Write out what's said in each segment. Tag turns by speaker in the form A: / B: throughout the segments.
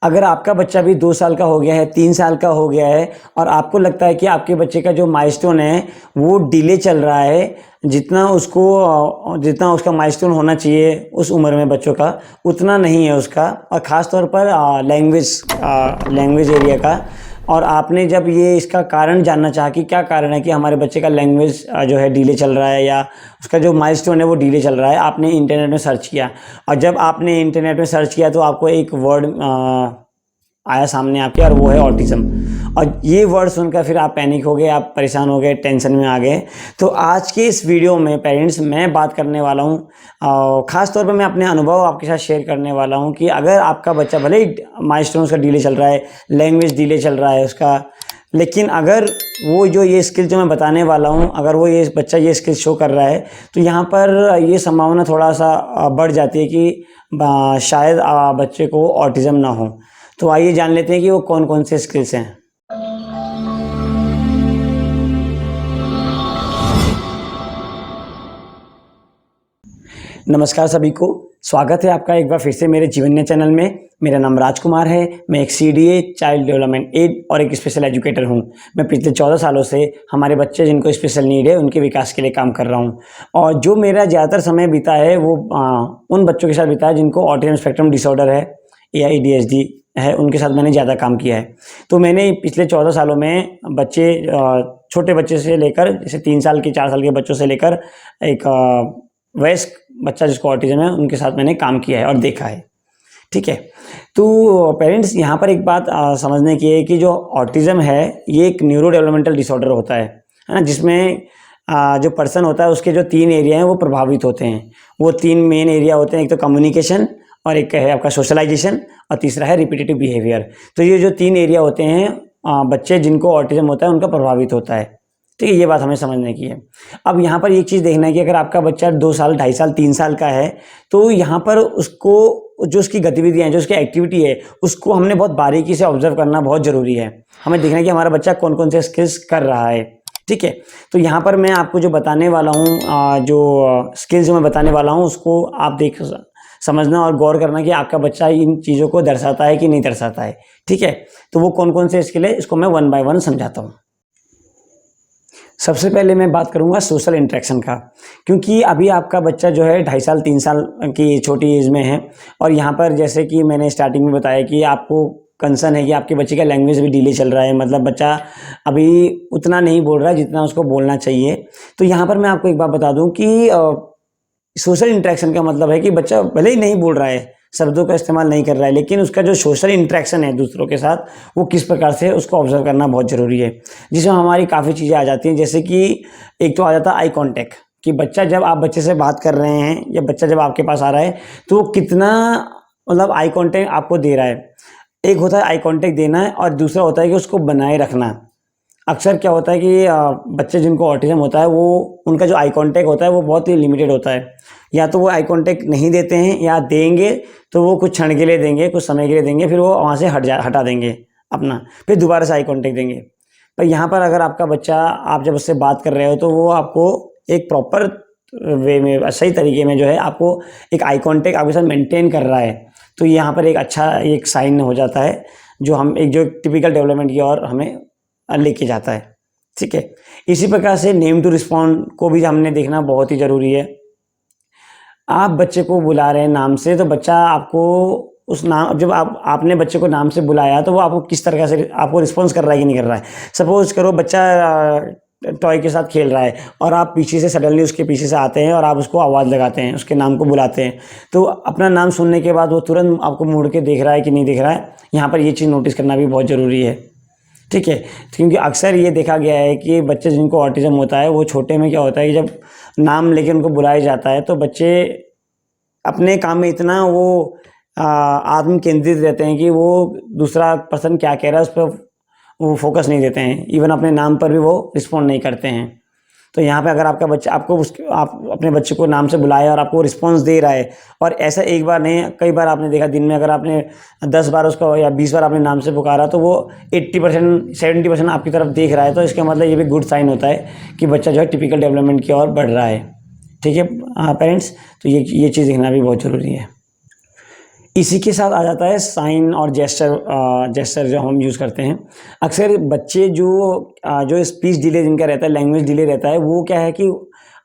A: अगर आपका बच्चा भी 2 साल का हो गया है, 3 साल का हो गया है और आपको लगता है कि आपके बच्चे का जो माइलस्टोन है वो डिले चल रहा है, जितना उसका माइलस्टोन होना चाहिए उस उम्र में बच्चों का उतना नहीं है उसका, और ख़ास तौर पर लैंग्वेज एरिया का। और आपने जब ये इसका कारण जानना चाहा कि क्या कारण है कि हमारे बच्चे का लैंग्वेज जो है डिले चल रहा है या उसका जो माइलस्टोन है वो डिले चल रहा है, आपने इंटरनेट में सर्च किया। और जब आपने इंटरनेट में सर्च किया तो आपको एक वर्ड आया सामने आपके, और वो है ऑटिज़म। और ये वर्ड सुनकर फिर आप पैनिक हो गए, आप परेशान हो गए, टेंशन में आ गए। तो आज के इस वीडियो में पेरेंट्स मैं बात करने वाला हूँ, ख़ास तौर पे मैं अपने अनुभव आपके साथ शेयर करने वाला हूँ कि अगर आपका बच्चा भले ही माइलस्टोन उसका डिले चल रहा है, लैंग्वेज डिले चल रहा है उसका, लेकिन अगर वो जो ये स्किल जो मैं बताने वाला हूँ, अगर वो ये बच्चा ये स्किल शो कर रहा है तो यहाँ पर ये संभावना थोड़ा सा बढ़ जाती है कि शायद बच्चे को ऑटिज़म ना हो। तो आइए जान लेते हैं कि वो कौन कौन से स्किल्स हैं। नमस्कार सभी को, स्वागत है आपका एक बार फिर से मेरे जीवन्या चैनल में। मेरा नाम राजकुमार है, मैं एक CDA चाइल्ड डेवलपमेंट एड और एक स्पेशल एजुकेटर हूं। मैं पिछले 14 सालों से हमारे बच्चे जिनको स्पेशल नीड है उनके विकास के लिए काम कर रहा हूं। और जो मेरा ज़्यादातर समय बीता है वो उन बच्चों के साथ बीता है जिनको ऑटिज्म स्पेक्ट्रम डिसऑर्डर है या ADHD है, उनके साथ मैंने ज़्यादा काम किया है। तो मैंने पिछले 14 सालों में बच्चे, छोटे बच्चे से लेकर जैसे 3 साल के 4 साल के बच्चों से लेकर एक वयस्क बच्चा जिसको ऑटिज्म है उनके साथ मैंने काम किया है और देखा है। ठीक है, तो पेरेंट्स यहाँ पर एक बात समझने की है कि जो ऑटिज्म है ये एक न्यूरो डेवलपमेंटल डिसऑर्डर होता है ना, जिसमें जो पर्सन होता है उसके जो 3 एरिया हैं वो प्रभावित होते हैं। वो 3 मेन एरिया होते हैं, एक तो कम्युनिकेशन, और एक है आपका सोशलाइजेशन, और तीसरा है रिपीटेटिव बिहेवियर। तो ये जो 3 एरिया होते हैं बच्चे जिनको ऑटिज्म होता है उनका प्रभावित होता है। ठीक है, ये बात हमें समझने की है। अब यहाँ पर एक चीज़ देखना है कि अगर आपका बच्चा 2 साल, 2.5 साल, 3 साल का है तो यहाँ पर उसको जो उसकी गतिविधियाँ हैं, जो उसकी एक्टिविटी है, उसको हमने बहुत बारीकी से ऑब्जर्व करना बहुत ज़रूरी है। हमें देखना है कि हमारा बच्चा कौन कौन से स्किल्स कर रहा है। ठीक है, तो यहाँ पर मैं आपको जो बताने वाला हूँ, जो स्किल्स जो मैं बताने वाला हूँ उसको आप समझना और गौर करना कि आपका बच्चा इन चीज़ों को दर्शाता है कि नहीं दर्शाता है। ठीक है, तो वो कौन कौन से स्किल है इसको मैं 1 बाय 1 समझाता हूँ। सबसे पहले मैं बात करूंगा सोशल इंटरेक्शन का, क्योंकि अभी आपका बच्चा जो है 2.5 साल 3 साल की छोटी एज में है। और यहाँ पर जैसे कि मैंने स्टार्टिंग में बताया कि आपको कंसर्न है कि आपके बच्चे का लैंग्वेज भी डिले चल रहा है, मतलब बच्चा अभी उतना नहीं बोल रहा है जितना उसको बोलना चाहिए। तो यहाँ पर मैं आपको एक बात बता दूँ कि सोशल इंटरेक्शन का मतलब है कि बच्चा भले ही नहीं बोल रहा है, शब्दों का इस्तेमाल नहीं कर रहा है, लेकिन उसका जो सोशल इंटरेक्शन है दूसरों के साथ वो किस प्रकार से है उसको ऑब्जर्व करना बहुत ज़रूरी है, जिसमें हमारी काफ़ी चीज़ें आ जाती हैं। जैसे कि एक तो आ जाता है आई कॉन्टैक्ट, कि बच्चा जब आप बच्चे से बात कर रहे हैं या बच्चा जब आपके पास आ रहा है तो वो कितना मतलब आई कॉन्टैक्ट आपको दे रहा है। एक होता है आई कॉन्टैक्ट देना है और दूसरा होता है कि उसको बनाए रखना। अक्सर क्या होता है कि बच्चे जिनको ऑटिज्म होता है वो उनका जो आई कांटेक्ट होता है वो बहुत ही लिमिटेड होता है। या तो वो आई कांटेक्ट नहीं देते हैं, या देंगे तो वो कुछ क्षण के लिए देंगे, कुछ समय के लिए देंगे, फिर वो वहाँ से हटा देंगे अपना, फिर दोबारा से आई कांटेक्ट देंगे। पर यहाँ पर अगर आपका बच्चा, आप जब उससे बात कर रहे हो तो वो आपको एक प्रॉपर वे में, सही तरीके में जो है आपको एक आई कांटेक्ट आपके साथ मेंटेन कर रहा है, तो यहाँ पर एक अच्छा एक साइन हो जाता है जो हम एक जो टिपिकल डेवलपमेंट की ओर हमें लेके जाता है। ठीक है, इसी प्रकार से नेम टू रिस्पॉन्ड को भी हमने देखना बहुत ही ज़रूरी है। आप बच्चे को बुला रहे हैं नाम से, तो बच्चा आपको उस नाम, जब आपने बच्चे को नाम से बुलाया तो वो आपको किस तरह से आपको रिस्पॉन्स कर रहा है कि नहीं कर रहा है। सपोज करो बच्चा टॉय के साथ खेल रहा है और आप पीछे से सडनली उसके पीछे से आते हैं और आप उसको आवाज़ लगाते हैं, उसके नाम को बुलाते हैं, तो अपना नाम सुनने के बाद वो तुरंत आपको मुड़ के देख रहा है कि नहीं देख रहा है। यहाँ पर ये चीज़ नोटिस करना भी बहुत ज़रूरी है। ठीक है, क्योंकि अक्सर ये देखा गया है कि बच्चे जिनको ऑटिज्म होता है वो छोटे में क्या होता है कि जब नाम लेके उनको बुलाया जाता है तो बच्चे अपने काम में इतना वो आत्म केंद्रित रहते हैं कि वो दूसरा पर्सन क्या कह रहा है उस पर वो फोकस नहीं देते हैं, इवन अपने नाम पर भी वो रिस्पॉन्ड नहीं करते हैं। तो यहाँ पे अगर आपका बच्चा आप अपने बच्चे को नाम से बुलाया और आपको रिस्पॉन्स दे रहा है, और ऐसा एक बार नहीं कई बार आपने देखा, दिन में अगर आपने 10 बार उसको या 20 बार आपने नाम से पुकारा तो वो 80% 70% आपकी तरफ देख रहा है, तो इसका मतलब ये भी गुड साइन होता है कि बच्चा जो है टिपिकल डेवलपमेंट की ओर बढ़ रहा है। ठीक है पेरेंट्स, तो ये चीज़ देखना भी बहुत ज़रूरी है। इसी के साथ आ जाता है साइन और जेस्चर जो हम यूज़ करते हैं। अक्सर बच्चे जो स्पीच डिले जिनका रहता है, लैंग्वेज डिले रहता है, वो क्या है कि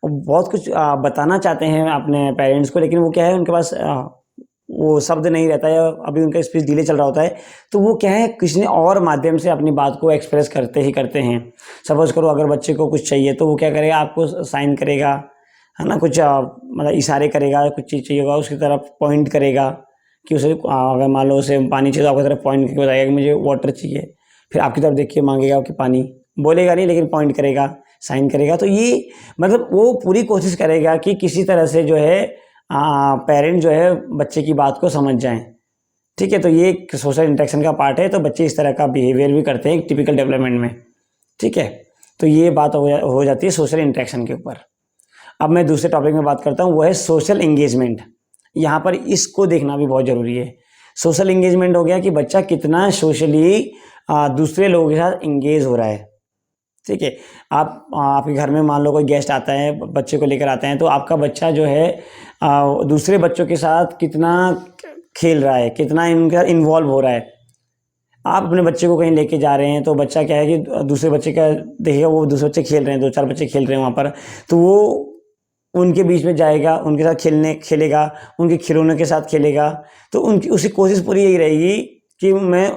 A: बहुत कुछ बताना चाहते हैं अपने पेरेंट्स को, लेकिन वो क्या है उनके पास वो शब्द नहीं रहता है, अभी उनका स्पीच डिले चल रहा होता है, तो वो क्या है किसी और माध्यम से अपनी बात को एक्सप्रेस करते ही करते हैं। सपोज़ करो अगर बच्चे को कुछ चाहिए तो वो क्या करेगा, आपको साइन करेगा, है ना, कुछ मतलब इशारे करेगा, कुछ चीज़ चाहिए होगा उसकी तरफ पॉइंट करेगा कि उसे अगर मान लो उसे पानी चाहिए तो आपकी तरफ पॉइंट करके बताएगा कि मुझे वाटर चाहिए, फिर आपकी तरफ देख के मांगेगा कि पानी, बोलेगा नहीं लेकिन पॉइंट करेगा, साइन करेगा। तो ये मतलब वो पूरी कोशिश करेगा कि किसी तरह से जो है पेरेंट जो है बच्चे की बात को समझ जाएं। ठीक है, तो ये एक सोशल इंटरेक्शन का पार्ट है, तो बच्चे इस तरह का बिहेवियर भी करते हैं टिपिकल डेवलपमेंट में। ठीक है, तो ये बात हो जाती है सोशल इंटरेक्शन के ऊपर। अब मैं दूसरे टॉपिक में बात करता हूँ, वो है सोशल एंगेजमेंट। यहाँ पर इसको देखना भी बहुत ज़रूरी है। सोशल एंगेजमेंट हो गया कि बच्चा कितना सोशली दूसरे लोगों के साथ एंगेज हो रहा है। ठीक है, आपके घर में मान लो कोई गेस्ट आता है, बच्चे को लेकर आते हैं, तो आपका बच्चा जो है दूसरे बच्चों के साथ कितना खेल रहा है, कितना इनका इन्वॉल्व हो रहा है। आप अपने बच्चे को कहीं लेके जा रहे हैं तो बच्चा क्या है कि दूसरे बच्चे का देखेगा, वो दूसरे बच्चे खेल रहे हैं, 2-4 बच्चे खेल रहे हैं वहाँ पर, तो वो उनके बीच में जाएगा, उनके साथ खेलेगा, उनके खिलौनों के साथ खेलेगा। तो उनकी उसकी कोशिश पूरी यही रहेगी कि मैं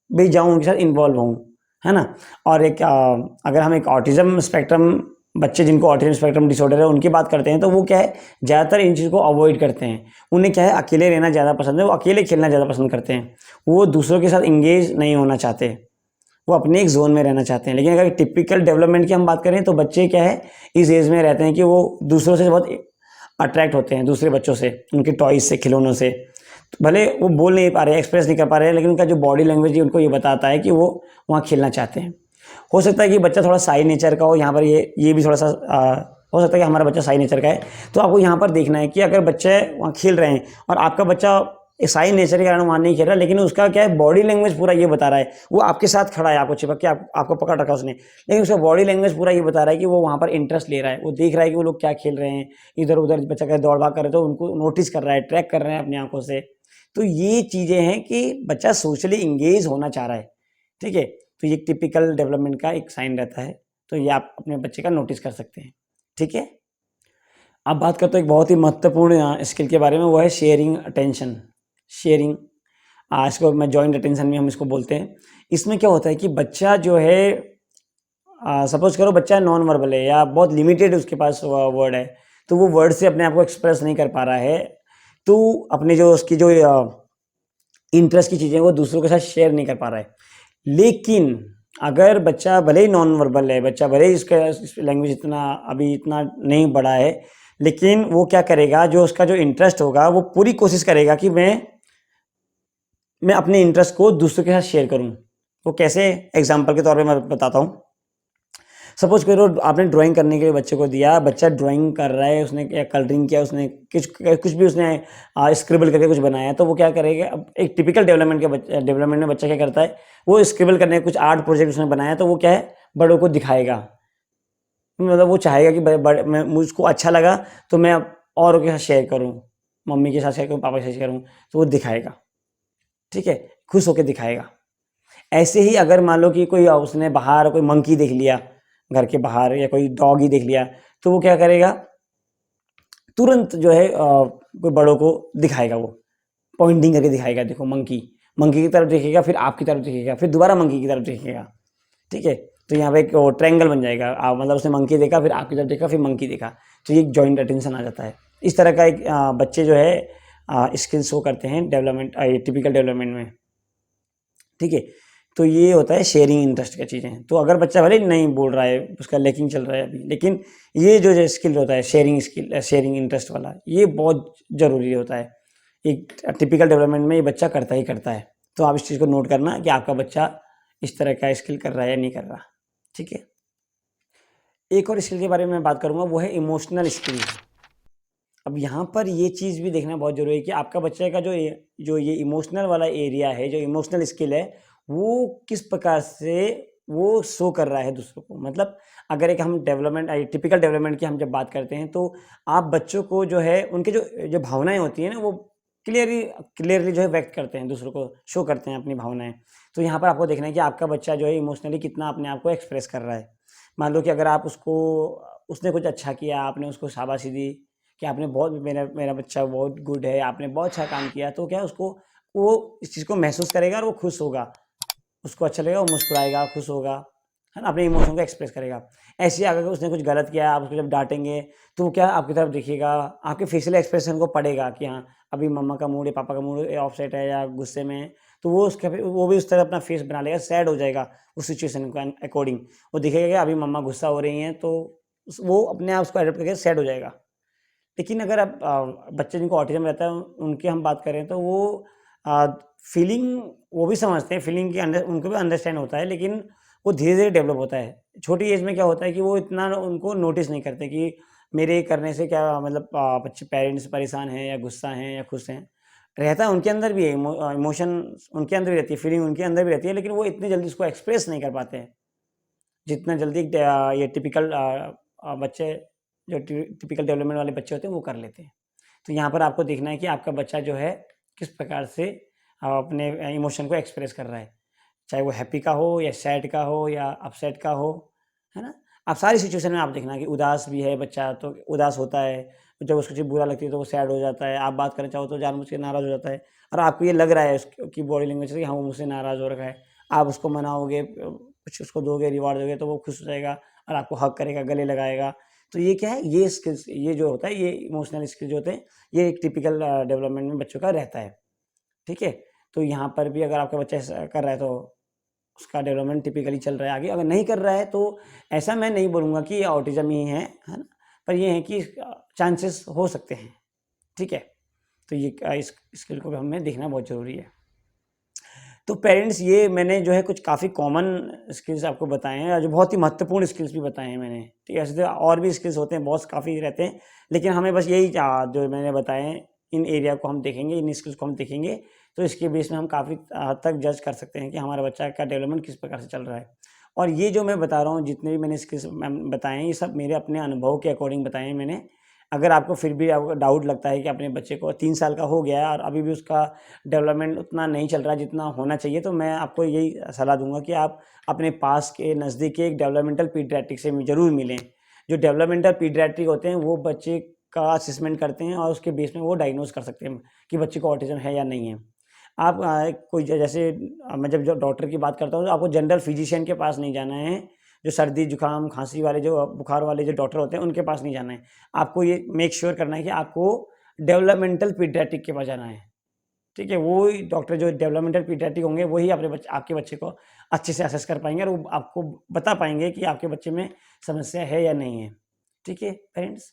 A: भी जाऊँ उनके साथ इन्वॉल्व हूँ, है ना। और अगर हम एक ऑटिज़म स्पेक्ट्रम बच्चे जिनको ऑटिज़म स्पेक्ट्रम डिसऑर्डर है उनकी बात करते हैं, तो वो क्या है ज़्यादातर इन चीज़ को अवॉइड करते हैं। उन्हें क्या है अकेले रहना ज़्यादा पसंद है, वो अकेले खेलना ज़्यादा पसंद करते हैं, वो दूसरों के साथ इंगेज नहीं होना चाहते, वो अपने एक जोन में रहना चाहते हैं। लेकिन अगर टिपिकल डेवलपमेंट की हम बात करें तो बच्चे क्या है इस एज में रहते हैं कि वो दूसरों से बहुत अट्रैक्ट होते हैं, दूसरे बच्चों से, उनके टॉयज से, खिलौनों से। तो भले वो बोल नहीं पा रहे, एक्सप्रेस नहीं कर पा रहे हैं, लेकिन उनका जो बॉडी लैंग्वेज है उनको ये बताता है कि वो वहाँ खेलना चाहते हैं। हो सकता है कि बच्चा थोड़ा साई नेचर का हो, यहाँ पर ये भी थोड़ा सा हो सकता है कि हमारा बच्चा साई नेचर का है, तो आपको यहाँ पर देखना है कि अगर बच्चे वहाँ खेल रहे हैं और आपका बच्चा ईसाई नेचर के कारण वहाँ नहीं खेल रहा, लेकिन उसका क्या है बॉडी लैंग्वेज पूरा ये बता रहा है, वो आपके साथ खड़ा है, आपको चिपक के आपको पकड़ रखा उसने, लेकिन उसका बॉडी लैंग्वेज पूरा ये बता रहा है कि वो वहाँ पर इंटरेस्ट ले रहा है, वो देख रहा है कि वो लोग क्या खेल रहे हैं, इधर उधर बच्चा क्या दौड़ भाग कर रहे हैं, तो उनको नोटिस कर रहा है, ट्रैक कर रहे हैं अपनी आंखों से। तो ये चीज़ें हैं कि बच्चा सोशली इंगेज होना चाह रहा है। ठीक है, तो ये टिपिकल डेवलपमेंट का एक साइन रहता है, तो ये आप अपने बच्चे का नोटिस कर सकते हैं। ठीक है, अब बात करते हैं एक बहुत ही महत्वपूर्ण स्किल के बारे में, वो है शेयरिंग अटेंशन। शेयरिंग इसको मैं जॉइंट अटेंशन में हम इसको बोलते हैं। इसमें क्या होता है कि बच्चा जो है सपोज करो बच्चा नॉन वर्बल है या बहुत लिमिटेड उसके पास वर्ड है, तो वो वर्ड से अपने आप को एक्सप्रेस नहीं कर पा रहा है, तो अपने जो उसकी जो इंटरेस्ट की चीज़ें वो दूसरों के साथ शेयर नहीं कर पा रहा है। लेकिन अगर बच्चा भले ही नॉन वर्बल है, बच्चा भले ही इसका लैंग्वेज अभी इतना नहीं बढ़ा है, लेकिन वो क्या करेगा, जो उसका जो इंटरेस्ट होगा वो पूरी कोशिश करेगा कि मैं अपने इंटरेस्ट को दूसरों के साथ शेयर करूं। वो कैसे, एग्जांपल के तौर पे मैं बताता हूं। सपोज करो आपने ड्राइंग करने के लिए बच्चे को दिया, बच्चा ड्राइंग कर रहा है, उसने क्या कलरिंग किया, उसने कुछ भी उसने स्क्रिबल करके कुछ बनाया, तो वो क्या करेगा, अब एक टिपिकल डेवलपमेंट में बच्चा क्या करता है, वो स्क्रिबल करने कुछ आर्ट प्रोजेक्ट उसने बनाया, तो वो क्या है बड़ों को दिखाएगा। मतलब वो चाहेगा कि मैं मुझको अच्छा लगा तो मैं औरों के साथ शेयर करूँ, मम्मी के साथ शेयर करूँ, पापा के साथ शेयर करूँ, तो वो दिखाएगा। ठीक है, खुश होकर दिखाएगा। ऐसे ही अगर मान लो कि कोई उसने बाहर कोई मंकी देख लिया घर के बाहर, या कोई डॉग ही देख लिया, तो वो क्या करेगा, तुरंत जो है कोई बड़ों को दिखाएगा, वो पॉइंटिंग करके दिखाएगा, देखो मंकी, मंकी की तरफ देखेगा, फिर आपकी तरफ देखेगा, फिर दोबारा मंकी की तरफ देखेगा। ठीक है, तो यहाँ पे एक ट्रायंगल बन जाएगा, मतलब उसने मंकी देखा, फिर आपकी तरफ देखा, फिर मंकी देखा, तो ये जॉइंट अटेंशन आ जाता है। इस तरह का एक बच्चे जो है स्किल शो करते हैं डेवलपमेंट, टिपिकल डेवलपमेंट में। ठीक है, तो ये होता है शेयरिंग इंटरेस्ट की चीज़ें। तो अगर बच्चा भले नहीं बोल रहा है, उसका लैकिंग चल रहा है अभी, लेकिन ये जो स्किल होता है शेयरिंग इंटरेस्ट वाला, ये बहुत ज़रूरी होता है। एक टिपिकल डेवलपमेंट में ये बच्चा करता ही करता है। तो आप इस चीज़ को नोट करना कि आपका बच्चा इस तरह का स्किल कर रहा है या नहीं कर रहा। ठीक है, एक और स्किल के बारे में मैं बात करूँगा, वो है इमोशनल स्किल। अब यहाँ पर ये चीज़ भी देखना बहुत ज़रूरी है कि आपका बच्चे का जो ये इमोशनल वाला एरिया है, जो इमोशनल स्किल है, वो किस प्रकार से वो शो कर रहा है दूसरों को। मतलब अगर एक हम टिपिकल डेवलपमेंट की हम जब बात करते हैं, तो आप बच्चों को जो है उनके जो भावनाएं होती हैं ना, वो क्लियरली जो है व्यक्त करते हैं, दूसरों को शो करते हैं अपनी भावनाएँ। तो यहाँ पर आपको देखना है कि आपका बच्चा जो है इमोशनली कितना अपने आप को एक्सप्रेस कर रहा है। मान लो कि अगर आप उसको उसने कुछ अच्छा किया, आपने उसको शाबाशी दी कि आपने बहुत मेरा मेरा बच्चा बहुत गुड है, आपने बहुत अच्छा काम किया, तो क्या है उसको वो इस चीज़ को महसूस करेगा और वो खुश होगा। उसको अच्छा लगेगा, वो मुस्कुराएगा, खुश होगा, है ना? अपने इमोशन को एक्सप्रेस करेगा। ऐसे ही अगर उसने कुछ गलत किया, आप उसको जब डाँटेंगे, तो वो क्या आपकी तरफ देखिएगा, आपके फेशियल एक्सप्रेशन को पढ़ेगा कि हाँ, अभी मम्मा का मूड है, पापा का मूड ऑफसेट है या गुस्से में है, तो वो भी उस तरह अपना फेस बना लेगा, सैड हो जाएगा उस सिचुएशन के अकॉर्डिंग। वो दिखेगा कि अभी मम्मा गुस्सा हो रही हैं, तो वो अपने आप उसको एडॉप्ट करके सैड हो जाएगा। लेकिन अगर आप बच्चे जिनको ऑटिज़्म रहता है उनकी हम बात करें तो वो अ, फीलिंग वो भी समझते हैं, फीलिंग की उनको भी अंडरस्टैंड होता है, लेकिन वो धीरे-धीरे डेवलप होता है। छोटी एज में क्या होता है कि वो इतना उनको नोटिस नहीं करते कि मेरे करने से क्या मतलब बच्चे पेरेंट्स परेशान हैं या गुस्सा हैं या खुश हैं। रहता है उनके अंदर भी है इमोशन उनके अंदर भी रहती है, फीलिंग उनके अंदर भी रहती है, लेकिन वो इतनी जल्दी उसको एक्सप्रेस नहीं कर पाते हैं। जितना जल्दी ये टिपिकल बच्चे जो टिपिकल डेवलपमेंट वाले बच्चे होते हैं वो कर लेते हैं। तो यहाँ पर आपको देखना है कि आपका बच्चा जो है किस प्रकार से अपने इमोशन को एक्सप्रेस कर रहा है। चाहे वो हैप्पी का हो या सैड का हो या अपसेट का हो, है ना? आप सारी सिचुएशन में आप देखना कि उदास भी है बच्चा तो उदास होता है, जब उसको चीज़ बुरा लगती है तो वो सैड हो जाता है, आप बात करना चाहो तो जानबूझ के नाराज़ हो जाता है और आपको ये लग रहा है उसकी बॉडी लैंग्वेज से कि हाँ, वो मुझसे नाराज़ हो रखा है। आप उसको मनाओगे कुछ उसको दोगे, रिवार्ड दोगे तो वो खुश हो जाएगा और आपको हग करेगा, गले लगाएगा। तो ये क्या है, ये स्किल्स ये जो होता है, ये इमोशनल स्किल जो होते हैं, ये एक टिपिकल डेवलपमेंट में बच्चों का रहता है, ठीक है? तो यहाँ पर भी अगर आपका बच्चा ऐसा कर रहा है तो उसका डेवलपमेंट टिपिकली चल रहा है आगे, अगर नहीं कर रहा है तो ऐसा मैं नहीं बोलूँगा कि ये ऑटिज़्म ही है ना? पर ये है कि चांसेस हो सकते हैं, ठीक है? तो ये इस स्किल को भी हमें देखना बहुत ज़रूरी है। तो पेरेंट्स ये मैंने जो है कुछ काफ़ी कॉमन स्किल्स आपको बताए हैं और जो बहुत ही महत्वपूर्ण स्किल्स भी बताए हैं मैंने, ठीक है? ऐसे तो और भी स्किल्स होते हैं, बहुत काफ़ी रहते हैं, लेकिन हमें बस यही जो मैंने बताए हैं, इन एरिया को हम देखेंगे, इन स्किल्स को हम देखेंगे, तो इसके बेस में हम काफ़ी हद तक जज कर सकते हैं कि हमारा बच्चा का डेवलपमेंट किस प्रकार से चल रहा है। और ये जो मैं बता रहा हूँ, जितने भी मैंने स्किल्स बताए हैं, ये सब मेरे अपने अनुभव के अकॉर्डिंग बताए हैं मैंने। अगर आपको फिर भी आपको डाउट लगता है कि अपने बच्चे को 3 साल का हो गया है और अभी भी उसका डेवलपमेंट उतना नहीं चल रहा जितना होना चाहिए, तो मैं आपको यही सलाह दूँगा कि आप अपने पास के नज़दीक के एक डेवलपमेंटल पीडियाट्रिक से ज़रूर मिलें। जो डेवलपमेंटल पीडियाट्रिक होते हैं, वो बच्चे का असेसमेंट करते हैं और उसके बेस में वो डायग्नोज़ कर सकते हैं कि बच्चे को ऑटिज़्म है या नहीं है। आप कोई जैसे मैं जब जो डॉक्टर की बात करता हूँ, तो आपको जनरल फिजिशियन के पास नहीं जाना है। जो सर्दी, जुकाम, खाँसी वाले जो बुखार वाले जो डॉक्टर होते हैं, उनके पास नहीं जाना है। आपको ये मेक श्योर करना है कि आपको डेवलपमेंटल पीडियाट्रिक के पास जाना है। ठीक है? वो ही डॉक्टर जो डेवलपमेंटल पीडियाट्रिक होंगे, वही आपके बच्चे को अच्छे से असेस कर पाएँगे और वो आपको बता पाएँगे कि आपके बच्चे में समस्या है या नहीं है। ठीक है पेरेंट्स?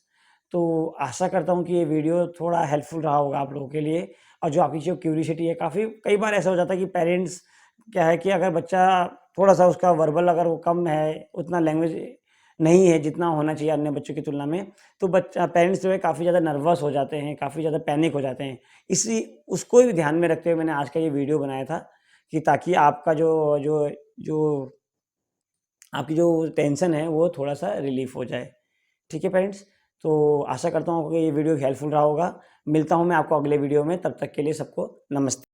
A: तो आशा करता हूँ कि ये वीडियो थोड़ा हेल्पफुल रहा होगा आप लोगों के लिए और जो आपकी जो क्यूरियोसिटी है काफ़ी कई बार ऐसा हो जाता है कि पेरेंट्स क्या है कि अगर बच्चा थोड़ा-सा उसका वर्बल अगर वो कम है, उतना लैंग्वेज नहीं है जितना होना चाहिए अन्य बच्चों की तुलना में, तो बच्चा पेरेंट्स जो है काफ़ी ज़्यादा नर्वस हो जाते हैं, काफ़ी ज़्यादा पैनिक हो जाते हैं। इसी उसको भी ध्यान में रखते हुए मैंने आज का ये वीडियो बनाया था कि ताकि आपका जो जो जो आपकी जो टेंशन है वो थोड़ा-सा रिलीफ़ हो जाए। ठीक है पेरेंट्स? तो आशा करता हूँ कि ये वीडियो हेल्पफुल रहा होगा। मिलता हूँ मैं आपको अगले वीडियो में, तब तक के लिए सबको नमस्ते।